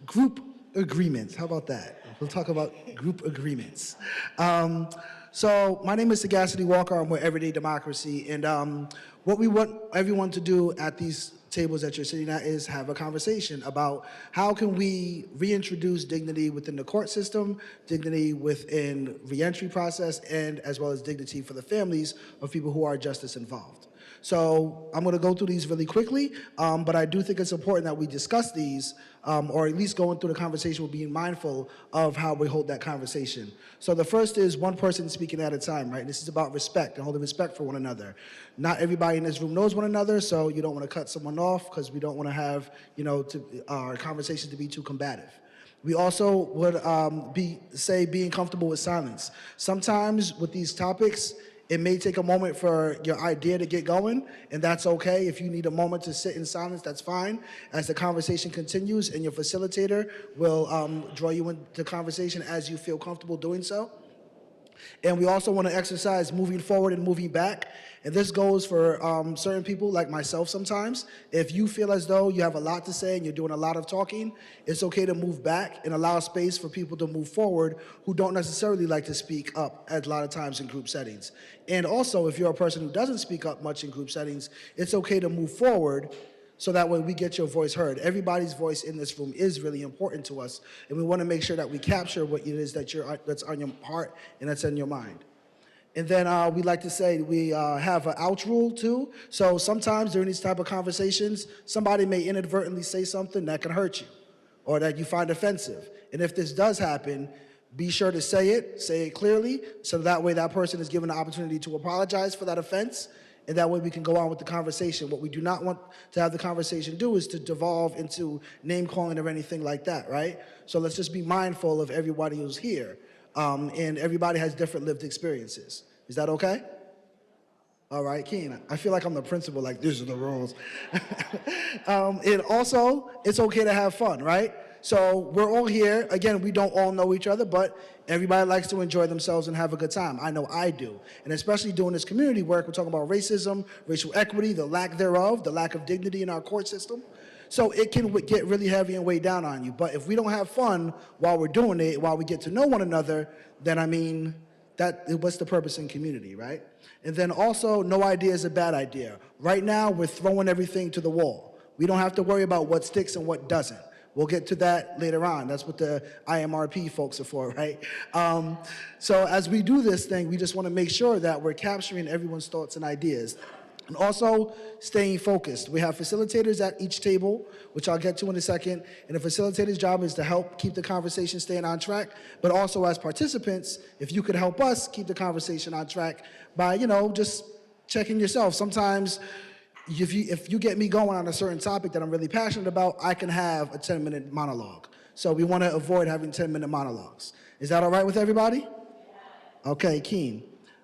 group agreements. How about that? We'll talk about group agreements. So my name is Sagacity Walker. I'm with Everyday Democracy. And what we want everyone to do at these tables that you're sitting at is have a conversation about how can we reintroduce dignity within the court system, dignity within reentry process, and as well as dignity for the families of people who are justice involved. So I'm going to go through these really quickly, but I do think it's important that we discuss these, or at least going through the conversation, we're being mindful of how we hold that conversation. So the first is one person speaking at a time, right? This is about respect and holding respect for one another. Not everybody in this room knows one another, so you don't want to cut someone off because we don't want to have, our conversations to be too combative. We also would say being comfortable with silence. Sometimes with these topics, it may take a moment for your idea to get going, and that's okay. If you need a moment to sit in silence, that's fine. As the conversation continues, and your facilitator will draw you into conversation as you feel comfortable doing so. And we also want to exercise moving forward and moving back. And this goes for certain people like myself sometimes. If you feel as though you have a lot to say and you're doing a lot of talking, it's okay to move back and allow space for people to move forward who don't necessarily like to speak up a lot of times in group settings. And also, if you're a person who doesn't speak up much in group settings, it's okay to move forward so that way we get your voice heard. Everybody's voice in this room is really important to us, and we want to make sure that we capture what it is that's on your heart and that's in your mind. And then we like to say we have an ouch rule too. So sometimes during these type of conversations, somebody may inadvertently say something that can hurt you or that you find offensive. And if this does happen, be sure to say it clearly, so that way that person is given the opportunity to apologize for that offense, and that way we can go on with the conversation. What we do not want to have the conversation do is to devolve into name calling or anything like that, right? So let's just be mindful of everybody who's here. And everybody has different lived experiences. Is that okay? All right, Keen. I feel like I'm the principal, like, these are the rules. And also, it's okay to have fun, right? So we're all here. Again, we don't all know each other, but everybody likes to enjoy themselves and have a good time. I know I do. And especially doing this community work, we're talking about racism, racial equity, the lack thereof, the lack of dignity in our court system. So it can get really heavy and weigh down on you. But if we don't have fun while we're doing it, while we get to know one another, then I mean, what's the purpose in community, right? And then also, no idea is a bad idea. Right now, we're throwing everything to the wall. We don't have to worry about what sticks and what doesn't. We'll get to that later on. That's what the IMRP folks are for, right? So as we do this thing, we just want to make sure that we're capturing everyone's thoughts and ideas. And also staying focused. We have facilitators at each table, which I'll get to in a second. And the facilitator's job is to help keep the conversation staying on track. But also as participants, if you could help us keep the conversation on track by, just checking yourself. Sometimes if you get me going on a certain topic that I'm really passionate about, I can have a 10-minute monologue. So we want to avoid having 10-minute monologues. Is that all right with everybody? Okay, keen.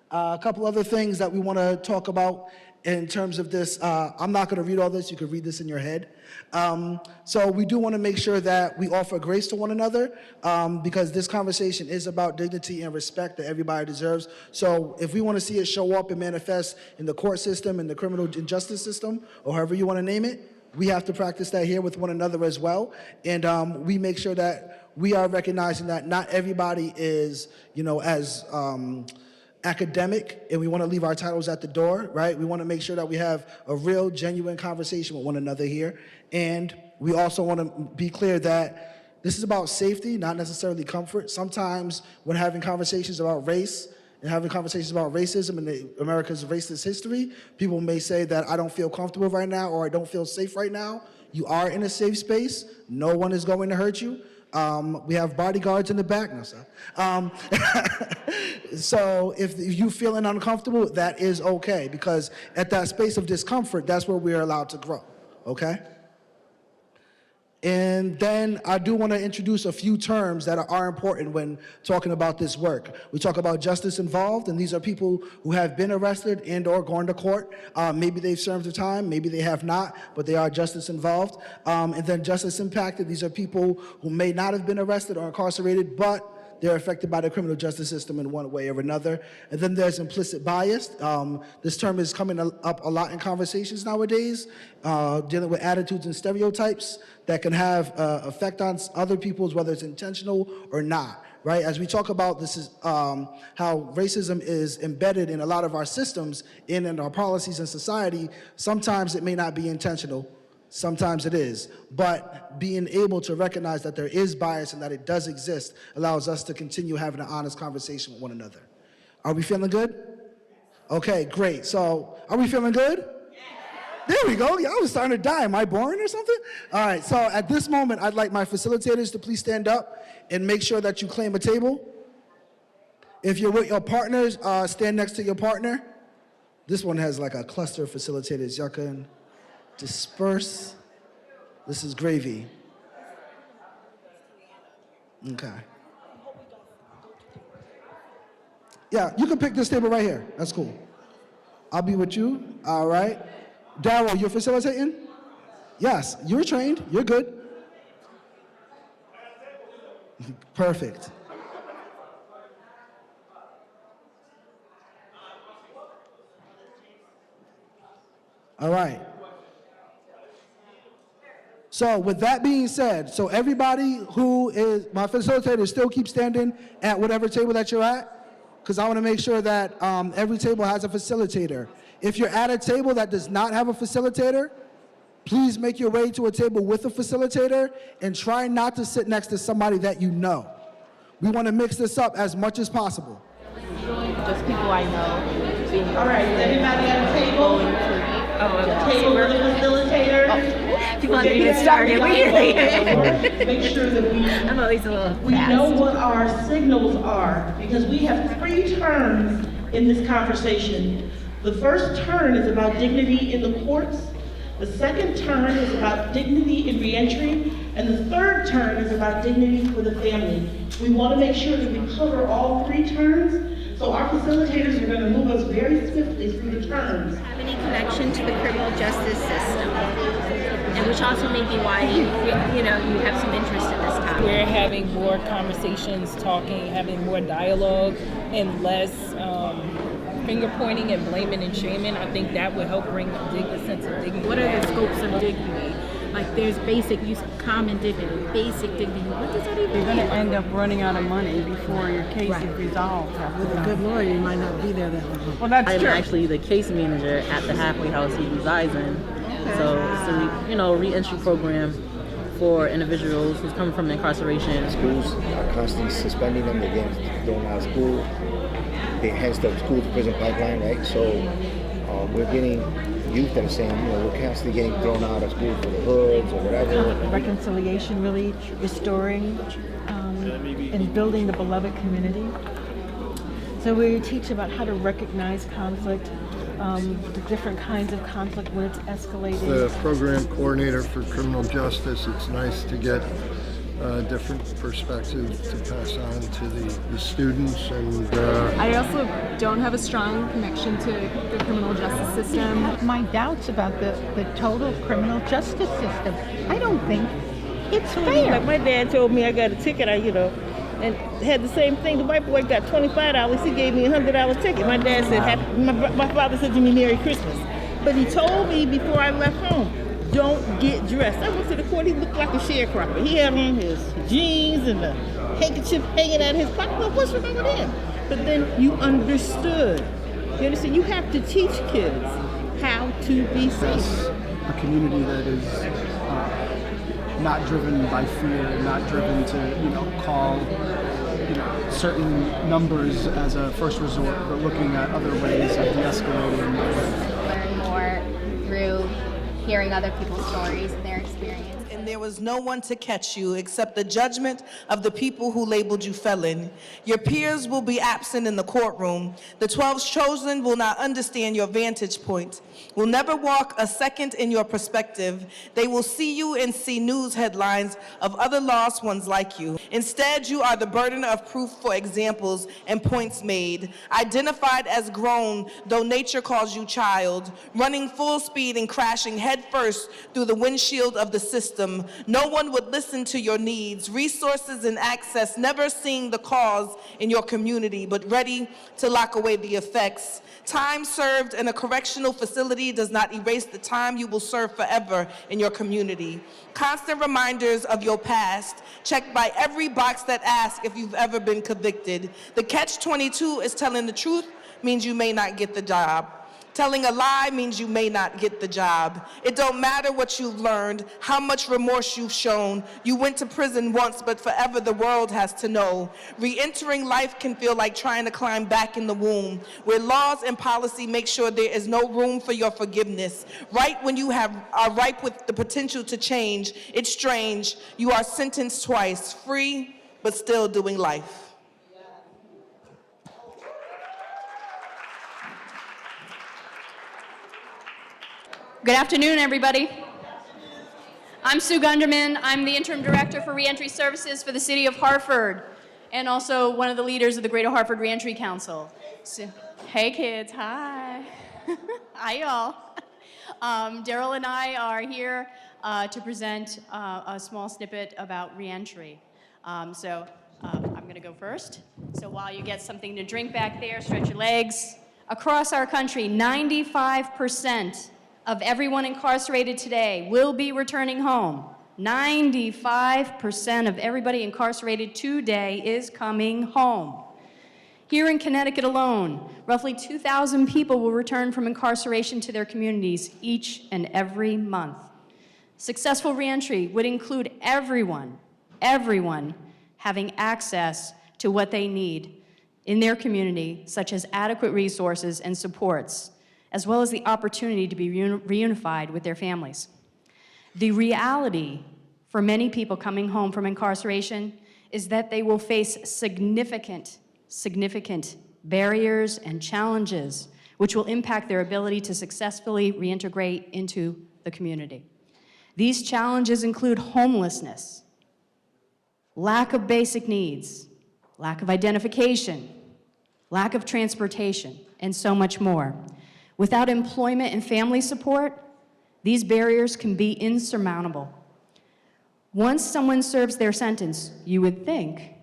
A couple other things that we want to talk about in terms of this. I'm not going to read all this. You can read this in your head. So we do want to make sure that we offer grace to one another, because this conversation is about dignity and respect that everybody deserves. So if we want to see it show up and manifest in the court system, in the criminal justice system, or however you want to name it, we have to practice that here with one another as well. And we make sure that we are recognizing that not everybody is, as academic, and we want to leave our titles at the door, right? We want to make sure that we have a real, genuine conversation with one another here. And we also want to be clear that this is about safety, not necessarily comfort. Sometimes when having conversations about race and having conversations about racism and America's racist history, people may say that I don't feel comfortable right now or I don't feel safe right now. You are in a safe space. No one is going to hurt you. We have bodyguards in the back. No, sir. So if you feeling uncomfortable, that is okay, because at that space of discomfort, that's where we are allowed to grow, okay? And then I do want to introduce a few terms that are important when talking about this work. We talk about justice involved, and these are people who have been arrested and or gone to court. Maybe they've served their time, maybe they have not, but they are justice involved. And then justice impacted, these are people who may not have been arrested or incarcerated, but they're affected by the criminal justice system in one way or another. And then there's implicit bias. This term is coming up a lot in conversations nowadays, dealing with attitudes and stereotypes that can have effect on other people's, whether it's intentional or not. Right? As we talk about, this is how racism is embedded in a lot of our systems, in our policies and society. Sometimes it may not be intentional, sometimes it is. But being able to recognize that there is bias and that it does exist allows us to continue having an honest conversation with one another. Are we feeling good? Okay, great. So, are we feeling good? There we go. Y'all was starting to die. Am I boring or something? All right, so at this moment, I'd like my facilitators to please stand up and make sure that you claim a table. If you're with your partners, stand next to your partner. This one has like a cluster of facilitators. Y'all can disperse. This is gravy. Okay. Yeah, you can pick this table right here. That's cool. I'll be with you. All right. Darryl, you're facilitating? Yes, you're trained. You're good. Perfect. All right. So with that being said, so everybody who is, my facilitators still keep standing at whatever table that you're at, because I want to make sure that every table has a facilitator. If you're at a table that does not have a facilitator, please make your way to a table with a facilitator and try not to sit next to somebody that you know. We want to mix this up as much as possible. Just people I know. All right, is everybody at a table? The table with a facilitator. People haven't even started. Make sure that I'm always a little we know what our signals are, because we have 3 turns in this conversation. The first turn is about dignity in the courts. The second turn is about dignity in reentry. And the third turn is about dignity for the family. We want to make sure that we cover all 3 turns. So our facilitators are going to move us very swiftly through the turns. Have any connection to the criminal justice system, and which also may be why you have some interest in this topic. We're having more conversations, talking, having more dialogue, and less finger pointing and blaming and shaming. I think that would help bring a sense of dignity. What are the scopes of dignity? Like there's basic, common dignity, basic dignity. What does that even mean? You're going to end up running out of money before your case is resolved. With a good lawyer, you might not be there that long. Well, that's I'm true. actually the case manager at the halfway house he resides in. So it's a re-entry program for individuals who's come from incarceration. Schools are constantly suspending them. They're getting thrown out of school. Hence the school to prison pipeline, right? So we're getting youth that are saying, we're constantly getting thrown out of school for the hoods or whatever. Reconciliation, really restoring and building the beloved community. So we teach about how to recognize conflict, the different kinds of conflict when it's escalating. The program coordinator for criminal justice, it's nice to get different perspectives to pass on to the students. And I also don't have a strong connection to the criminal justice system. My doubts about the total criminal justice system. I don't think it's fair. Like my dad told me I got a ticket, and had the same thing. The white boy got $25. He gave me a $100 ticket. My dad said, my father said to me, Merry Christmas. But he told me before I left home, don't get dressed. I went to the court, he looked like a sharecropper. He had on his jeans and a handkerchief hanging out of his pocket. Well, what's wrong with him? But then you understood. You understand? You have to teach kids how to be safe. A community that is not driven by fear, not driven to, call, certain numbers as a first resort, but looking at other ways of de-escalating. Learn more through hearing other people's stories and their experience. And there was no one to catch you except the judgment of the people who labeled you felon. Your peers will be absent in the courtroom. The 12 chosen will not understand your vantage point, will never walk a second in your perspective. They will see you and see news headlines of other lost ones like you. Instead, you are the burden of proof for examples and points made. Identified as grown, though nature calls you child, running full speed and crashing headfirst through the windshield of the system. system. No one would listen to your needs, resources and access, never seeing the cause in your community, but ready to lock away the effects. Time served in a correctional facility does not erase the time you will serve forever in your community. Constant reminders of your past, checked by every box that asks if you've ever been convicted. The catch-22 is telling the truth means you may not get the job. Telling a lie means you may not get the job. It don't matter what you've learned, how much remorse you've shown. You went to prison once, but forever the world has to know. Re-entering life can feel like trying to climb back in the womb, where laws and policy make sure there is no room for your forgiveness. Right when you are ripe with the potential to change, it's strange. You are sentenced twice, free, but still doing life. Good afternoon, everybody. I'm Sue Gunderman. I'm the Interim Director for Reentry Services for the City of Hartford, and also one of the leaders of the Greater Hartford Reentry Council. So, hey kids, hi. Hi y'all. Daryl and I are here to present a small snippet about reentry. I'm gonna go first. So while you get something to drink back there, stretch your legs. Across our country, 95% of everyone incarcerated today will be returning home. 95% of everybody incarcerated today is coming home. Here in Connecticut alone, roughly 2,000 people will return from incarceration to their communities each and every month. Successful reentry would include everyone having access to what they need in their community, such as adequate resources and supports, as well as the opportunity to be reunified with their families. The reality for many people coming home from incarceration is that they will face significant barriers and challenges which will impact their ability to successfully reintegrate into the community. These challenges include homelessness, lack of basic needs, lack of identification, lack of transportation, and so much more. Without employment and family support, these barriers can be insurmountable. Once someone serves their sentence, you would think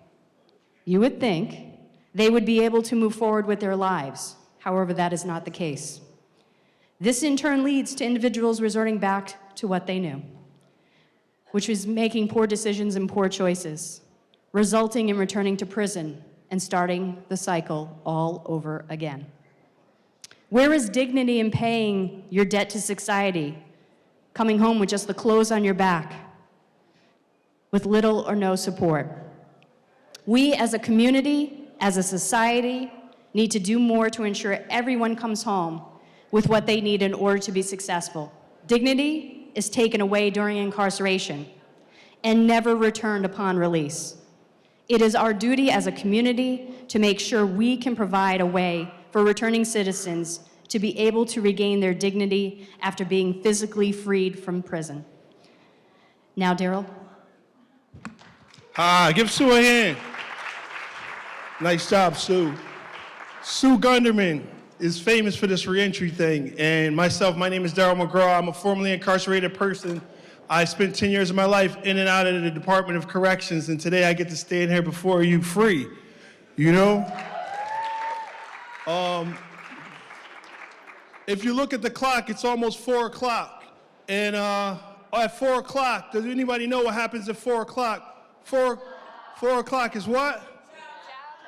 they would be able to move forward with their lives. However, that is not the case. This in turn leads to individuals resorting back to what they knew, which is making poor decisions and poor choices, resulting in returning to prison and starting the cycle all over again. Where is dignity in paying your debt to society, coming home with just the clothes on your back, with little or no support? We as a community, as a society, need to do more to ensure everyone comes home with what they need in order to be successful. Dignity is taken away during incarceration and never returned upon release. It is our duty as a community to make sure we can provide a way for returning citizens to be able to regain their dignity after being physically freed from prison. Now, Daryl. Give Sue a hand. Nice job, Sue. Sue Gunderman is famous for this reentry thing, and myself, my name is Daryl McGraw. I'm a formerly incarcerated person. I spent 10 years of my life in and out of the Department of Corrections, and today I get to stand here before you free, you know? If you look at the clock, it's almost 4 o'clock. And at 4 o'clock, does anybody know what happens at 4 o'clock? 4 o'clock is what?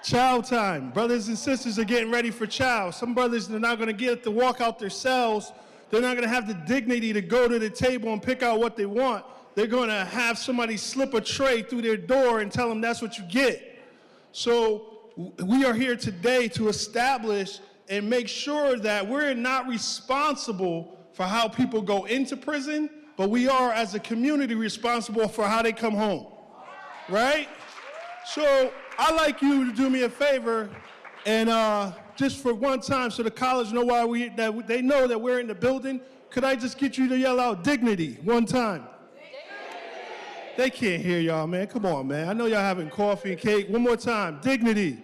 Chow time. Brothers and sisters are getting ready for chow. Some brothers are not going to get to walk out their cells. They're not going to have the dignity to go to the table and pick out what they want. They're going to have somebody slip a tray through their door and tell them that's what you get. So we are here today to establish and make sure that we're not responsible for how people go into prison, but we are, as a community, responsible for how they come home, right? So I'd like you to do me a favor and just for one time, so the college know that they know that we're in the building, could I just get you to yell out dignity one time? Dignity. They can't hear y'all, man. Come on, man. I know y'all having coffee and cake. One more time. Dignity. Dignity.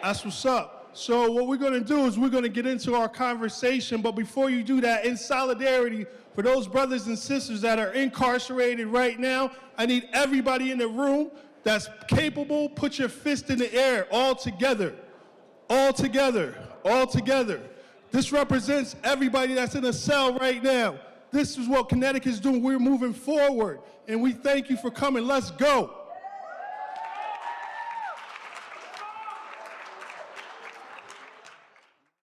That's what's up. So what we're going to do is we're going to get into our conversation, but before you do that, in solidarity for those brothers and sisters that are incarcerated right now, I need everybody in the room that's capable, put your fist in the air, all together, all together, all together. This represents everybody that's in a cell right now. This is what Connecticut's doing. We're moving forward, and we thank you for coming. Let's go.